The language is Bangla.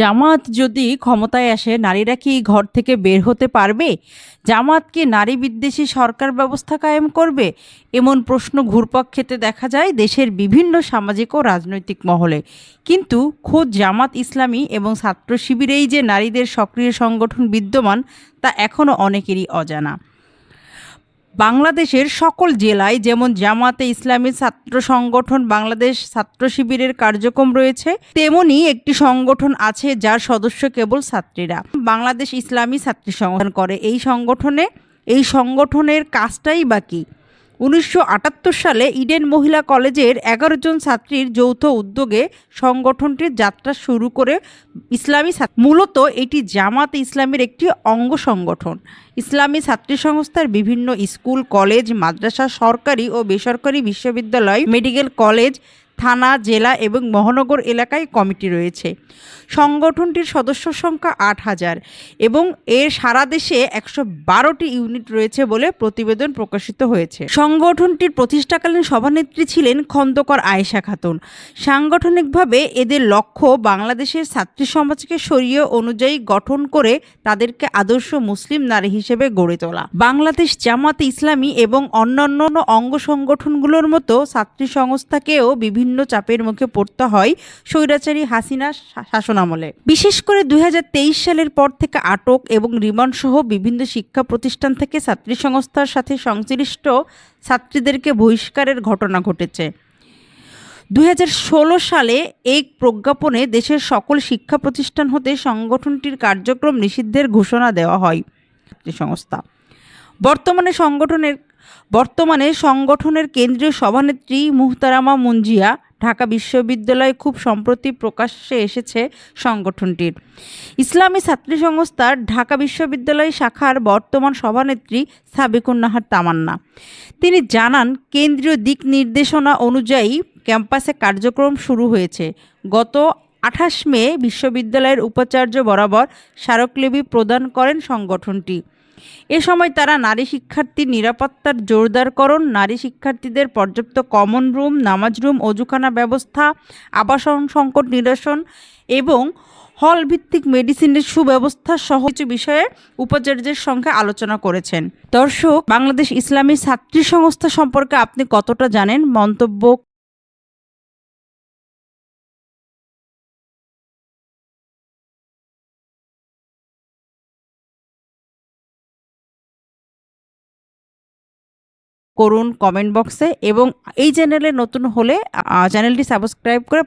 জামাত যদি ক্ষমতায় আসে, নারীরা কি ঘর থেকে বের হতে পারবে? জামাত কি নারী বিদ্বেষী সরকার ব্যবস্থা কায়েম করবে? এমন প্রশ্ন ঘুরপাক খেতে দেখা যায় দেশের বিভিন্ন সামাজিক ও রাজনৈতিক মহলে। কিন্তু খোদ জামাত ইসলামী এবং ছাত্র শিবিরেই যে নারীদের সক্রিয় সংগঠন বিদ্যমান, তা এখনও অনেকেরই অজানা। বাংলাদেশের সকল জেলায় যেমন জামাতে ইসলামী ছাত্র সংগঠন বাংলাদেশ ছাত্র শিবিরের কার্যক্রম রয়েছে, তেমনি একটি সংগঠন আছে যার সদস্য কেবল ছাত্রীরা। বাংলাদেশ ইসলামী ছাত্রী সংগঠন করে এই সংগঠনের কাজটাই বাকি। 1978 সালে ইডেন মহিলা কলেজের 11 জন ছাত্রীর যৌথ উদ্যোগে সংগঠনটির যাত্রা শুরু করে ইসলামী মূলত এটি জামাত ইসলামের একটি অঙ্গ সংগঠন। ইসলামী ছাত্রী সংস্থার বিভিন্ন স্কুল, কলেজ, মাদ্রাসা, সরকারি ও বেসরকারি বিশ্ববিদ্যালয়, মেডিকেল কলেজ, থানা, জেলা এবং মহানগর এলাকায় কমিটি রয়েছে। সংগঠনটির সদস্য সংখ্যা 8,000 এবং এর সারা দেশে 112টি ইউনিট রয়েছে বলে প্রতিবেদন প্রকাশিত হয়েছে। সংগঠনটির প্রতিষ্ঠাকালীন সভানেত্রী ছিলেন খন্দকার আয়েশা খাতুন। সাংগঠনিকভাবে এদের লক্ষ্য বাংলাদেশের ছাত্রী সমাজকে শরীয়ত অনুযায়ী গঠন করে তাদেরকে আদর্শ মুসলিম নারী হিসেবে গড়ে তোলা। বাংলাদেশ জামাতে ইসলামী এবং অন্যান্য অঙ্গ সংগঠনগুলোর মতো ছাত্রী সংস্থাকেও বিভিন্ন চাপের মুখে পড়তে হয় স্বৈরাচারী হাসিনা শাসনামলে। বিশেষ করে 2023 সালের পর থেকে আটক এবং রিমান্ড সহ বিভিন্ন শিক্ষা প্রতিষ্ঠান থেকে ছাত্রী সংস্থার সাথে সংশ্লিষ্ট ছাত্রীদেরকে বহিষ্কারের ঘটনা ঘটেছে। 2016 সালে এক প্রজ্ঞাপনে দেশের সকল শিক্ষা প্রতিষ্ঠান হতে সংগঠনটির কার্যক্রম নিষিদ্ধের ঘোষণা দেওয়া হয়। ছাত্রী সংস্থা বর্তমানে সংগঠনের কেন্দ্রীয় সভানেত্রী মুহতারামা মুনজিয়া ঢাকা বিশ্ববিদ্যালয়ে খুব সম্প্রতি প্রকাশ্যে এসেছে সংগঠনটির। ইসলামী ছাত্রী সংস্থার ঢাকা বিশ্ববিদ্যালয় শাখার বর্তমান সভানেত্রী সাবিকুন নাহার তামান্না। তিনি জানান, কেন্দ্রীয় দিক নির্দেশনা অনুযায়ী ক্যাম্পাসে কার্যক্রম শুরু হয়েছে। গত 28 মে বিশ্ববিদ্যালয়ের উপাচার্য বরাবর স্মারকলিপি প্রদান করেন সংগঠনটি। এ সময় তারা নারী শিক্ষার্থীর নিরাপত্তার জোরদারকরণ, নারী শিক্ষার্থীদের পর্যাপ্ত কমন রুম, নামাজ রুম, অজুখানা ব্যবস্থা, আবাসন সংকট নিরসন এবং হল ভিত্তিক মেডিসিনের সুব্যবস্থা সহ কিছু বিষয়ে উপাচার্যের সঙ্গে আলোচনা করেছেন। দর্শক, বাংলাদেশ ইসলামী ছাত্রী সংস্থা সম্পর্কে আপনি কতটা জানেন? মন্তব্য করুন কমেন্ট বক্সে, এবং এই চ্যানেলে নতুন হলে চ্যানেলটি সাবস্ক্রাইব করে